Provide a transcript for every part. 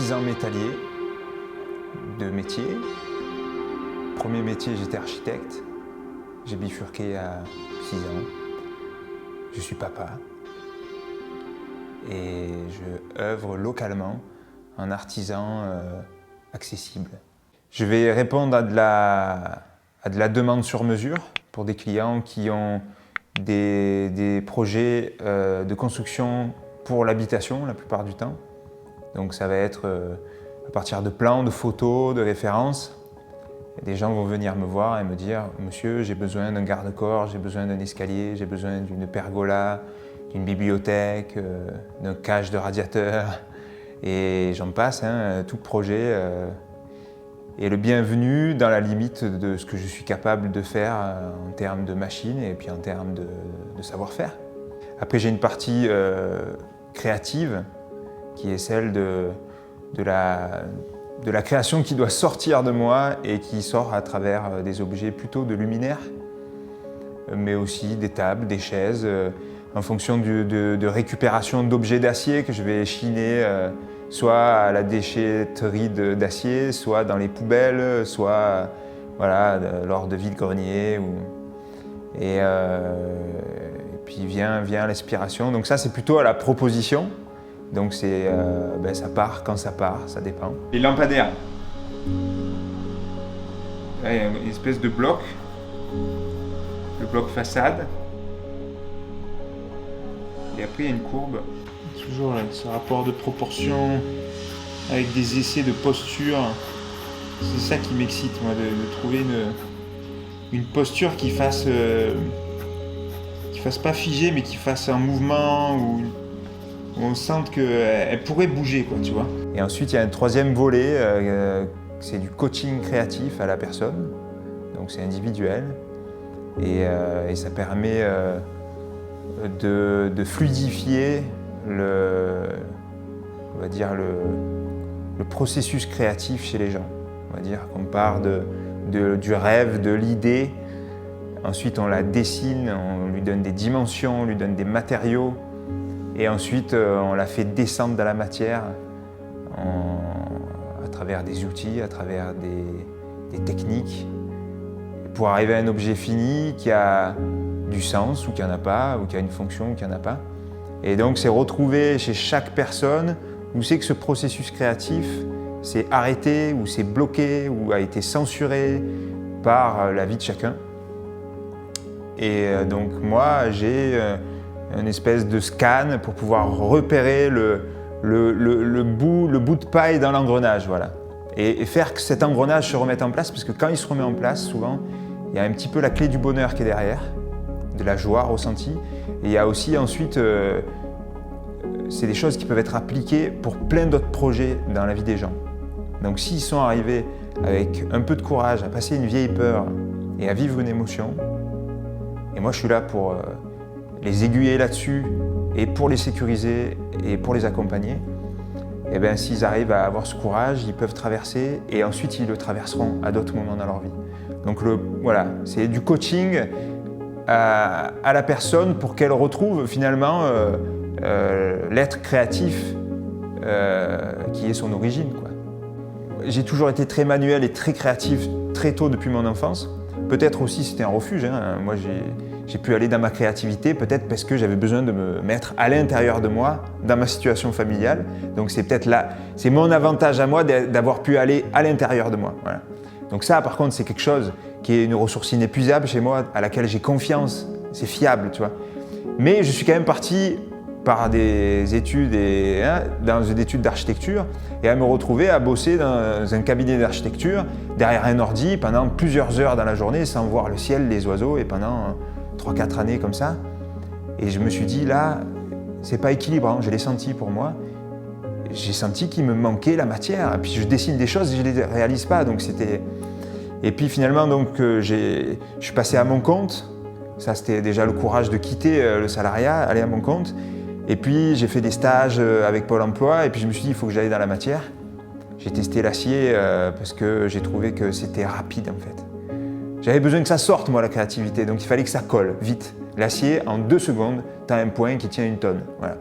artisan métallier de métier. Premier métier, j'étais architecte. J'ai bifurqué à 6 ans. Je suis papa. Et je œuvre localement en artisan accessible. Je vais répondre à de la demande sur mesure pour des clients qui ont des projets de construction pour l'habitation la plupart du temps. Donc ça va être à partir de plans, de photos, de références. Et des gens vont venir me voir et me dire « Monsieur, j'ai besoin d'un garde-corps, j'ai besoin d'un escalier, j'ai besoin d'une pergola, d'une bibliothèque, d'un cache de radiateur. » Et j'en passe, hein, tout projet est le bienvenu dans la limite de ce que je suis capable de faire en termes de machines et puis en termes de savoir-faire. Après, j'ai une partie créative qui est celle de la création qui doit sortir de moi et qui sort à travers des objets plutôt de luminaires, mais aussi des tables, des chaises, en fonction de récupération d'objets d'acier que je vais chiner soit à la déchetterie d'acier, soit dans les poubelles, soit voilà, lors de vide-greniers. Et puis vient l'inspiration. Donc ça, c'est plutôt à la proposition. Donc ça part quand ça part, ça dépend. Les lampadaires. Là, il y a une espèce de bloc, le bloc façade. Et après, il y a une courbe. Toujours là, ce rapport de proportion avec des essais de posture. C'est ça qui m'excite, moi, de trouver une posture qui fasse pas figée, mais qui fasse un mouvement où on sente qu'elle pourrait bouger, quoi, tu vois. Et ensuite, il y a un troisième volet, c'est du coaching créatif à la personne. Donc c'est individuel. Et ça permet de fluidifier on va dire le processus créatif chez les gens. On va dire qu'on part du rêve, de l'idée. Ensuite, on la dessine, on lui donne des dimensions, on lui donne des matériaux. Et ensuite, on la fait descendre dans la matière à travers des outils, à travers des techniques, pour arriver à un objet fini qui a du sens ou qui n'en a pas, ou qui a une fonction ou qui n'en a pas. Et donc, c'est retrouver chez chaque personne où c'est que ce processus créatif s'est arrêté, ou s'est bloqué, ou a été censuré par la vie de chacun. Et donc, moi, j'ai une espèce de scan pour pouvoir repérer le bout de paille dans l'engrenage, voilà. Et faire que cet engrenage se remette en place, parce que quand il se remet en place, souvent, il y a un petit peu la clé du bonheur qui est derrière, de la joie ressentie. Et il y a aussi ensuite, c'est des choses qui peuvent être appliquées pour plein d'autres projets dans la vie des gens. Donc s'ils sont arrivés avec un peu de courage à passer une vieille peur et à vivre une émotion, et moi je suis là pour les aiguiller là-dessus et pour les sécuriser et pour les accompagner, et bien s'ils arrivent à avoir ce courage, ils peuvent traverser et ensuite ils le traverseront à d'autres moments dans leur vie. Donc voilà, c'est du coaching à la personne pour qu'elle retrouve finalement l'être créatif qui est son origine, quoi. J'ai toujours été très manuel et très créatif très tôt depuis mon enfance. Peut-être aussi c'était un refuge, hein. Moi j'ai pu aller dans ma créativité peut-être parce que j'avais besoin de me mettre à l'intérieur de moi dans ma situation familiale. Donc c'est peut-être là, c'est mon avantage à moi d'avoir pu aller à l'intérieur de moi. Voilà. Donc ça par contre c'est quelque chose qui est une ressource inépuisable chez moi, à laquelle j'ai confiance, c'est fiable, tu vois. Mais je suis quand même parti par des études dans une étude d'architecture et à me retrouver à bosser dans un cabinet d'architecture derrière un ordi pendant plusieurs heures dans la journée sans voir le ciel, les oiseaux et pendant 3-4 années comme ça. Et je me suis dit là, c'est pas équilibrant, je l'ai senti pour moi. J'ai senti qu'il me manquait la matière. Et puis je dessine des choses et je les réalise pas, donc c'était... Et puis finalement, donc, je suis passé à mon compte. Ça, c'était déjà le courage de quitter le salariat, aller à mon compte. Et puis, j'ai fait des stages avec Pôle emploi. Et puis, je me suis dit, il faut que j'aille dans la matière. J'ai testé l'acier parce que j'ai trouvé que c'était rapide, en fait. J'avais besoin que ça sorte, moi, la créativité. Donc, il fallait que ça colle vite. L'acier, en 2 secondes, tu as un point qui tient 1 tonne. Voilà.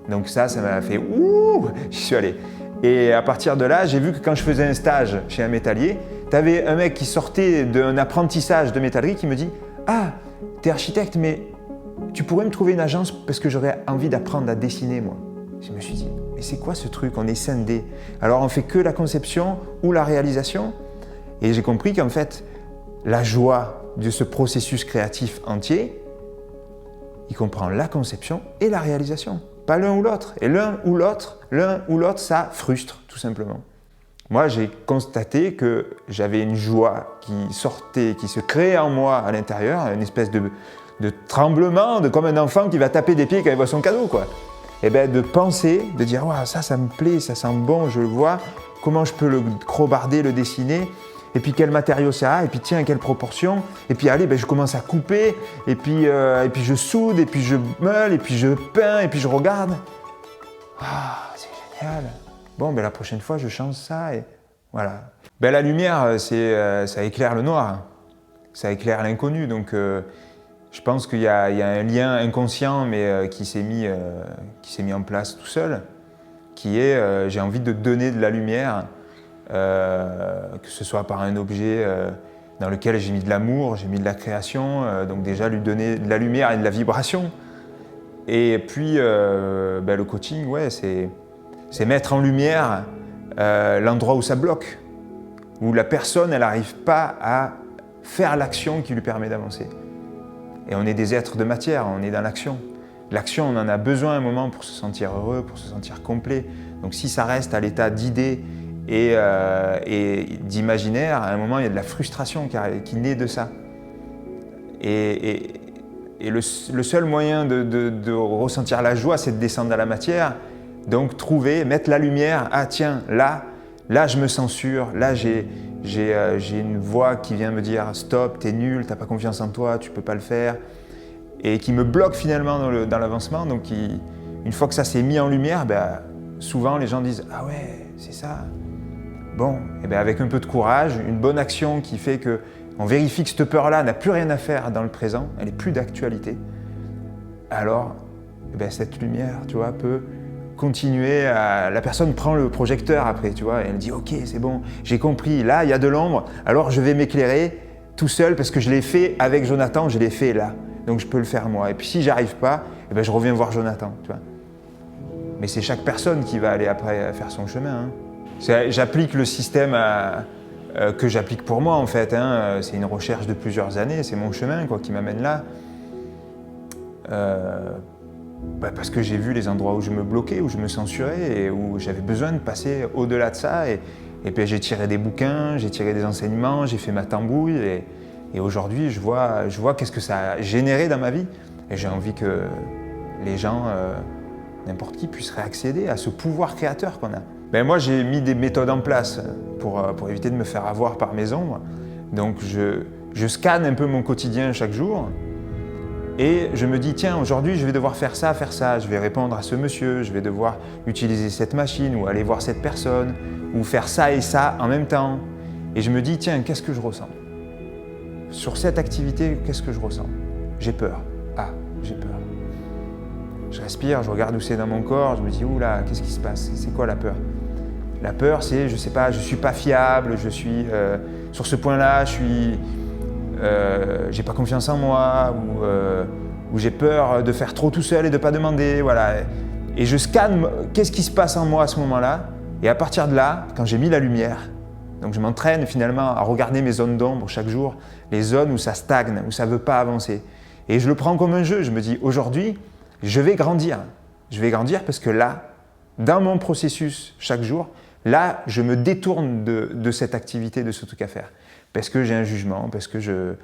Donc ça m'a fait ouh, j'y suis allé. Et à partir de là, j'ai vu que quand je faisais un stage chez un métallier, tu avais un mec qui sortait d'un apprentissage de métallerie qui me dit « Ah, t'es architecte, mais tu pourrais me trouver une agence parce que j'aurais envie d'apprendre à dessiner, moi. » Je me suis dit « Mais c'est quoi ce truc? On est scindé. Alors on fait que la conception ou la réalisation ?» Et j'ai compris qu'en fait, la joie de ce processus créatif entier, il comprend la conception et la réalisation. Pas l'un ou l'autre. Et l'un ou l'autre, ça frustre, tout simplement. Moi, j'ai constaté que j'avais une joie qui sortait, qui se créait en moi à l'intérieur, une espèce de tremblement, comme un enfant qui va taper des pieds quand il voit son cadeau, quoi. Et bien, de penser, de dire wow, ça me plaît, ça sent bon, je le vois, comment je peux le crobarder, le dessiner, et puis quel matériau ça a, et puis tiens, quelle proportion, et puis allez, je commence à couper, et puis je soude, et puis je meule, et puis je peins, et puis je regarde. Ah, c'est génial. Bon, la prochaine fois, je change ça, et voilà. La lumière, ça éclaire le noir, ça éclaire l'inconnu, donc je pense qu'il y a un lien inconscient, mais qui s'est mis en place tout seul, qui est j'ai envie de donner de la lumière, que ce soit par un objet dans lequel j'ai mis de l'amour, j'ai mis de la création, donc déjà lui donner de la lumière et de la vibration. Et puis le coaching, ouais, c'est mettre en lumière l'endroit où ça bloque, où la personne, elle n'arrive pas à faire l'action qui lui permet d'avancer. Et on est des êtres de matière, on est dans l'action. L'action, on en a besoin un moment pour se sentir heureux, pour se sentir complet. Donc si ça reste à l'état d'idée et d'imaginaire, à un moment, il y a de la frustration qui naît de ça. Et le seul moyen de ressentir la joie, c'est de descendre dans la matière. Donc trouver, mettre la lumière, ah tiens, là je me sens sûr, là j'ai une voix qui vient me dire stop, t'es nul, t'as pas confiance en toi, tu peux pas le faire, et qui me bloque finalement dans l'avancement. Donc une fois que ça s'est mis en lumière, souvent les gens disent ah ouais, c'est ça. Bon, et avec un peu de courage, une bonne action qui fait qu'on vérifie que cette peur-là n'a plus rien à faire dans le présent, elle n'est plus d'actualité. Alors, cette lumière, tu vois, peut continuer la personne prend le projecteur après, tu vois, et elle dit ok, c'est bon, j'ai compris, là il y a de l'ombre, alors je vais m'éclairer tout seul parce que je l'ai fait avec Jonathan, je l'ai fait là, donc je peux le faire moi. Et puis si j'arrive pas, je reviens voir Jonathan, tu vois. Mais c'est chaque personne qui va aller après faire son chemin. J'applique le système que j'applique pour moi en fait. C'est une recherche de plusieurs années, c'est mon chemin qui m'amène là. Parce que j'ai vu les endroits où je me bloquais, où je me censurais et où j'avais besoin de passer au-delà de ça. Et puis j'ai tiré des bouquins, j'ai tiré des enseignements, j'ai fait ma tambouille. Et aujourd'hui, je vois qu'est-ce que ça a généré dans ma vie. Et j'ai envie que les gens, n'importe qui, puissent réaccéder à ce pouvoir créateur qu'on a. Moi, j'ai mis des méthodes en place pour éviter de me faire avoir par mes ombres. Donc je scanne un peu mon quotidien chaque jour. Et je me dis, tiens, aujourd'hui, je vais devoir faire ça, je vais répondre à ce monsieur, je vais devoir utiliser cette machine ou aller voir cette personne, ou faire ça et ça en même temps. Et je me dis, tiens, qu'est-ce que je ressens? Sur cette activité, qu'est-ce que je ressens? J'ai peur. Ah, j'ai peur. Je respire, je regarde où c'est dans mon corps, je me dis, oula, qu'est-ce qui se passe? C'est quoi la peur? La peur, c'est, je sais pas, je suis pas fiable, je suis, sur ce point-là, j'ai pas confiance en moi, ou j'ai peur de faire trop tout seul et de pas demander, voilà. Et je scanne qu'est-ce qui se passe en moi à ce moment-là, et à partir de là, quand j'ai mis la lumière, donc je m'entraîne finalement à regarder mes zones d'ombre chaque jour, les zones où ça stagne, où ça veut pas avancer. Et je le prends comme un jeu, je me dis aujourd'hui, je vais grandir. Je vais grandir parce que là, dans mon processus chaque jour, là, je me détourne de cette activité, de ce truc à faire. Parce que j'ai un jugement, parce que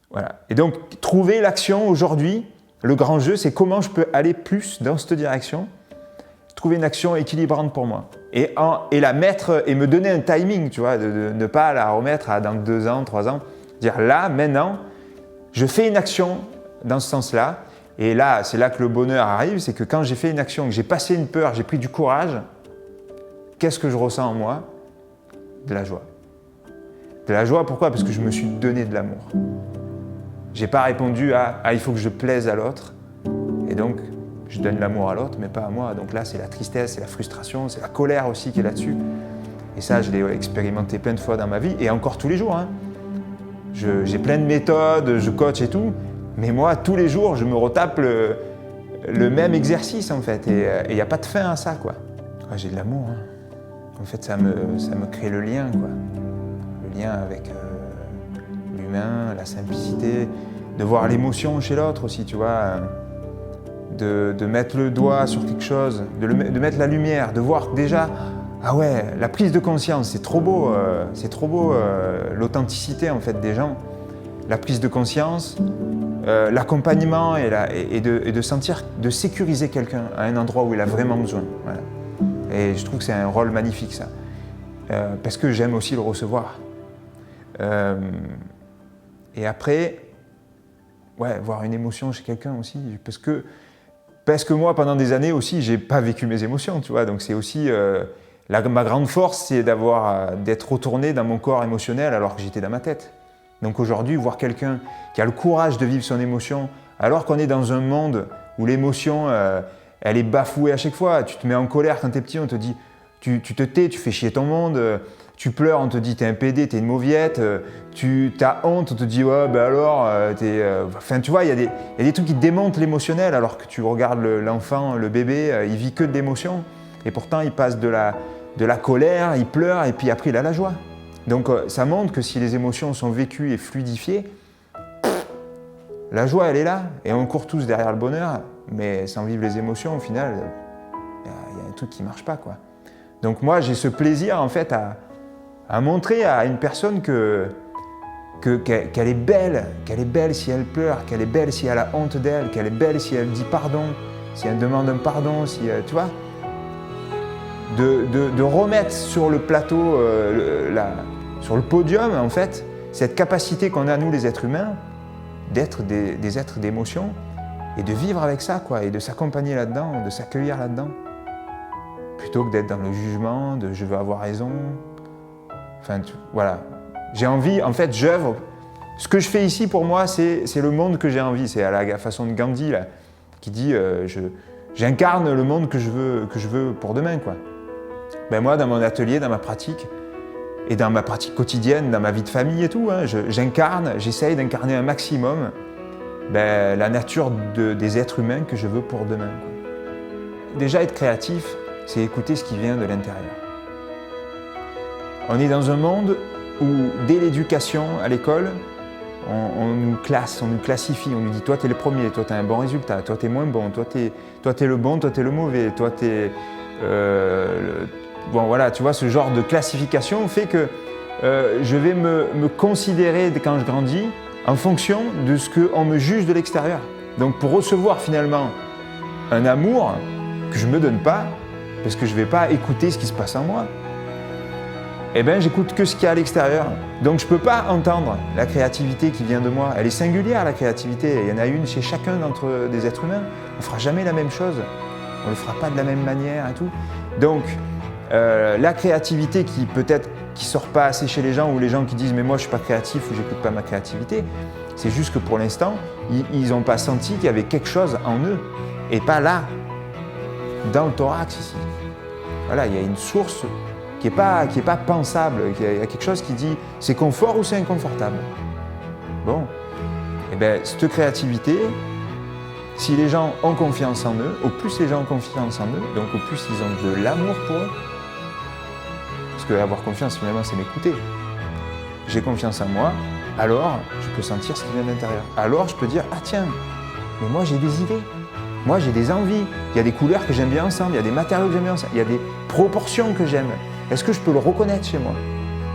voilà. Et donc, trouver l'action aujourd'hui, le grand jeu, c'est comment je peux aller plus dans cette direction, trouver une action équilibrante pour moi. Et la mettre, et me donner un timing, tu vois, de ne pas la remettre à dans 2 ans, 3 ans. Dire là, maintenant, je fais une action dans ce sens-là. Et là, c'est là que le bonheur arrive, c'est que quand j'ai fait une action, que j'ai passé une peur, j'ai pris du courage, qu'est-ce que je ressens en moi? De la joie. De la joie, pourquoi? Parce que je me suis donné de l'amour. J'ai pas répondu à il faut que je plaise à l'autre. Et donc, Je donne l'amour à l'autre, mais pas à moi. Donc là, c'est la tristesse, c'est la frustration, c'est la colère aussi qui est là-dessus. Et ça, je l'ai expérimenté plein de fois dans ma vie, et encore tous les jours. Hein. J'ai plein de méthodes, je coach et tout, mais moi, tous les jours, je me retape le même exercice, en fait. Et il n'y a pas de fin à ça, quoi. Ouais, j'ai de l'amour. Hein. En fait, ça me crée le lien, quoi. Le lien avec l'humain, la simplicité, de voir l'émotion chez l'autre aussi, tu vois. De mettre le doigt sur quelque chose, de mettre la lumière, de voir déjà, ah ouais, la prise de conscience, c'est trop beau l'authenticité en fait des gens. La prise de conscience, l'accompagnement et de sentir, de sécuriser quelqu'un à un endroit où il a vraiment besoin. Voilà. Et je trouve que c'est un rôle magnifique ça, parce que j'aime aussi le recevoir. Et après, ouais, voir une émotion chez quelqu'un aussi, parce que moi, pendant des années aussi, j'ai pas vécu mes émotions, tu vois. Donc c'est aussi ma grande force, c'est d'être retourné dans mon corps émotionnel alors que j'étais dans ma tête. Donc aujourd'hui, voir quelqu'un qui a le courage de vivre son émotion, alors qu'on est dans un monde où l'émotion, elle est bafouée à chaque fois. Tu te mets en colère quand t'es petit, on te dit, tu te tais, tu fais chier ton monde. Tu pleures, on te dit t'es un PD, t'es une mauviette, t'as honte, on te dit ouais ben alors, enfin tu vois, il y a des trucs qui démontent l'émotionnel alors que tu regardes l'enfant, le bébé, il vit que de l'émotion et pourtant il passe de la colère, il pleure et puis après il a la joie. Donc ça montre que si les émotions sont vécues et fluidifiées, la joie elle est là et on court tous derrière le bonheur, mais sans vivre les émotions au final, il y a un truc qui marche pas quoi. Donc moi j'ai ce plaisir en fait à montrer à une personne qu'elle est belle si elle pleure, qu'elle est belle si elle a honte d'elle, qu'elle est belle si elle dit pardon, si elle demande un pardon, si tu vois, de remettre sur le plateau, sur le podium en fait, cette capacité qu'on a nous les êtres humains d'être des êtres d'émotion et de vivre avec ça quoi, et de s'accompagner là-dedans, de s'accueillir là-dedans, plutôt que d'être dans le jugement, de je veux avoir raison. Enfin, voilà. J'ai envie, en fait, j'œuvre. Ce que je fais ici, pour moi, c'est le monde que j'ai envie. C'est à la façon de Gandhi, là, qui dit j'incarne le monde que je veux pour demain, quoi. Ben moi, dans mon atelier, dans ma pratique, et dans ma pratique quotidienne, dans ma vie de famille et tout, hein, j'essaye d'incarner un maximum la nature des êtres humains que je veux pour demain, quoi. Déjà, être créatif, c'est écouter ce qui vient de l'intérieur. On est dans un monde où, dès l'éducation à l'école, on nous classe, on nous classifie, on nous dit toi t'es le premier, toi t'as un bon résultat, toi t'es moins bon, toi t'es le bon, toi t'es le mauvais, toi t'es... Bon voilà, tu vois, ce genre de classification fait que je vais me considérer quand je grandis en fonction de ce qu'on me juge de l'extérieur. Donc pour recevoir finalement un amour que je ne me donne pas, parce que je ne vais pas écouter ce qui se passe en moi, eh bien, j'écoute que ce qu'il y a à l'extérieur. Donc, je ne peux pas entendre la créativité qui vient de moi. Elle est singulière, la créativité. Il y en a une chez chacun d'entre des êtres humains. On ne fera jamais la même chose. On ne le fera pas de la même manière et tout. Donc, la créativité qui sort pas assez chez les gens, ou les gens qui disent « mais moi, je ne suis pas créatif » ou « j'écoute pas ma créativité », c'est juste que pour l'instant, ils n'ont pas senti qu'il y avait quelque chose en eux et pas là, dans le thorax ici. Voilà, il y a une source qui n'est pas pensable, il y a quelque chose qui dit c'est confort ou c'est inconfortable. Bon, et bien cette créativité, si les gens ont confiance en eux, au plus les gens ont confiance en eux, donc au plus ils ont de l'amour pour eux. Parce que avoir confiance finalement c'est m'écouter. J'ai confiance en moi, alors je peux sentir ce qui vient de l'intérieur. Alors je peux dire ah tiens, mais moi j'ai des idées. Moi j'ai des envies, il y a des couleurs que j'aime bien ensemble, il y a des matériaux que j'aime bien ensemble, il y a des proportions que j'aime. Est-ce que je peux le reconnaître chez moi?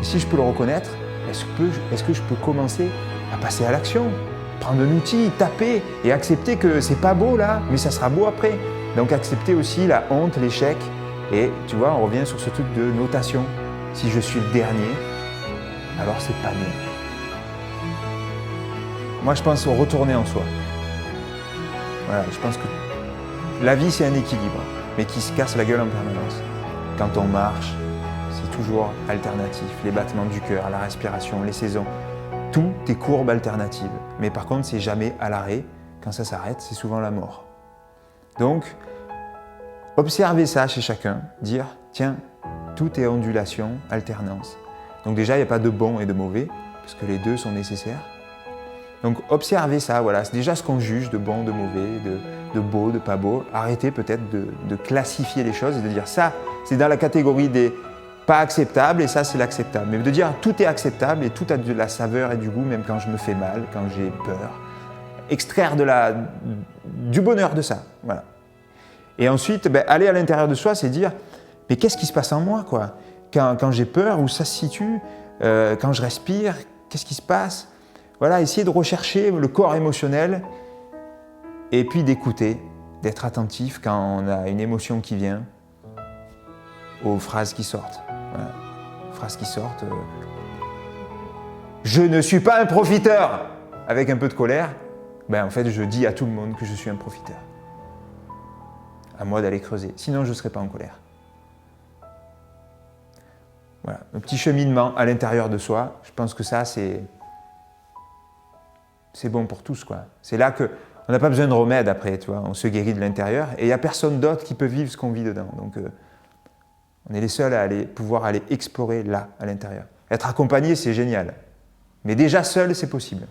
Et si je peux le reconnaître, est-ce que je peux commencer à passer à l'action? Prendre un outil, taper et accepter que c'est pas beau là, mais ça sera beau après. Donc accepter aussi la honte, l'échec. Et tu vois, on revient sur ce truc de notation. Si je suis le dernier, alors c'est pas bien. Moi je pense au retourner en soi. Voilà, je pense que la vie c'est un équilibre, mais qui se casse la gueule en permanence. Quand on marche, c'est toujours alternatif. Les battements du cœur, la respiration, les saisons, tout est courbe alternative. Mais par contre, c'est jamais à l'arrêt. Quand ça s'arrête, c'est souvent la mort. Donc, observer ça chez chacun, dire, tiens, tout est ondulation, alternance. Donc déjà, il n'y a pas de bon et de mauvais, parce que les deux sont nécessaires. Donc observer ça, voilà, c'est déjà ce qu'on juge de bon, de mauvais, de beau, de pas beau. Arrêtez peut-être de classifier les choses et de dire ça, c'est dans la catégorie des pas acceptables et ça, c'est l'acceptable. Mais de dire tout est acceptable et tout a de la saveur et du goût, même quand je me fais mal, quand j'ai peur. Extraire du bonheur de ça, voilà. Et ensuite, aller à l'intérieur de soi, c'est dire, mais qu'est-ce qui se passe en moi, quoi? Quand j'ai peur, où ça se situe? Quand je respire, qu'est-ce qui se passe? Voilà, essayer de rechercher le corps émotionnel et puis d'écouter, d'être attentif quand on a une émotion qui vient aux phrases qui sortent. Voilà. Phrases qui sortent. Je ne suis pas un profiteur! Avec un peu de colère, en fait, je dis à tout le monde que je suis un profiteur. À moi d'aller creuser. Sinon, je ne serais pas en colère. Voilà, un petit cheminement à l'intérieur de soi. Je pense que ça, c'est bon pour tous, quoi. C'est là qu'on n'a pas besoin de remède après, tu vois. On se guérit de l'intérieur et il n'y a personne d'autre qui peut vivre ce qu'on vit dedans. Donc, on est les seuls à pouvoir aller explorer là, à l'intérieur. Être accompagné, c'est génial. Mais déjà seul, c'est possible.